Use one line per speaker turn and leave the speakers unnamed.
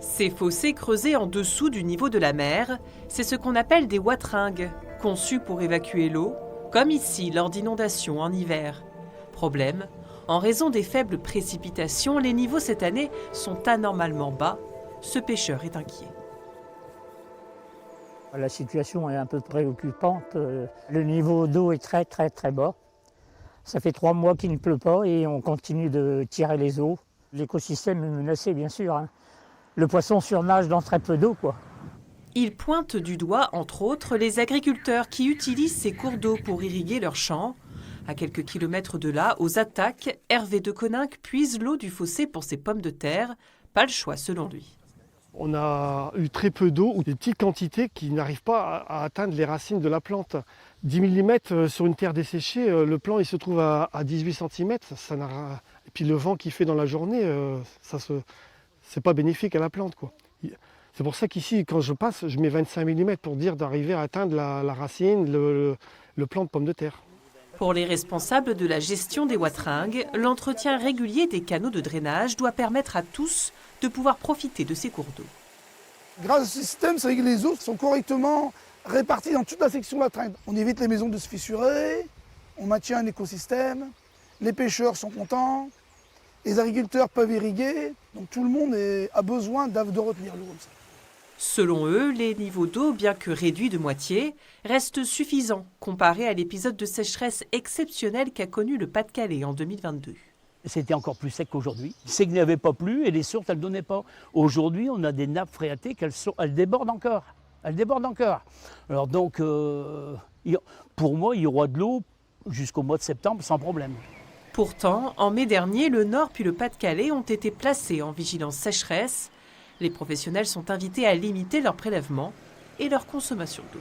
Ces fossés creusés en dessous du niveau de la mer, c'est ce qu'on appelle des wateringues, conçus pour évacuer l'eau, comme ici lors d'inondations en hiver. Problème, en raison des faibles précipitations, les niveaux cette année sont anormalement bas. Ce pêcheur est inquiet.
La situation est un peu préoccupante. Le niveau d'eau est très bas. Ça fait 3 mois qu'il ne pleut pas et on continue de tirer les eaux. L'écosystème est menacé, bien sûr, hein. Le poisson surnage dans très peu d'eau, quoi.
Il pointe du doigt, entre autres, les agriculteurs qui utilisent ces cours d'eau pour irriguer leurs champs. À quelques kilomètres de là, aux Attaques, Hervé de Coninck puise l'eau du fossé pour ses pommes de terre. Pas le choix, selon lui.
On a eu très peu d'eau ou des petites quantités qui n'arrivent pas à atteindre les racines de la plante. 10 mm sur une terre desséchée, le plant il se trouve à 18 cm. Et puis le vent qu'il fait dans la journée, c'est pas bénéfique à la plante, quoi. C'est pour ça qu'ici, quand je passe, je mets 25 mm pour dire d'arriver à atteindre la racine, le plant de pomme de terre.
Pour les responsables de la gestion des wateringues, l'entretien régulier des canaux de drainage doit permettre à tous de pouvoir profiter de ces cours d'eau.
Grâce à ce système, c'est que les eaux sont correctement réparties dans toute la section wateringue. On évite les maisons de se fissurer, on maintient un écosystème, les pêcheurs sont contents, les agriculteurs peuvent irriguer, donc tout le monde a besoin de retenir l'eau comme ça.
Selon eux, les niveaux d'eau, bien que réduits de moitié, restent suffisants comparés à l'épisode de sécheresse exceptionnel qu'a connu le Pas-de-Calais en 2022.
C'était encore plus sec qu'aujourd'hui. C'est qu'il n'y avait pas plu et les sources, elles ne donnaient pas. Aujourd'hui, on a des nappes phréatiques, elles débordent encore. Elles débordent encore. Alors donc, pour moi, il y aura de l'eau jusqu'au mois de septembre sans problème.
Pourtant, en mai dernier, le Nord puis le Pas-de-Calais ont été placés en vigilance sécheresse. Les professionnels sont invités à limiter leur prélèvement et leur consommation d'eau.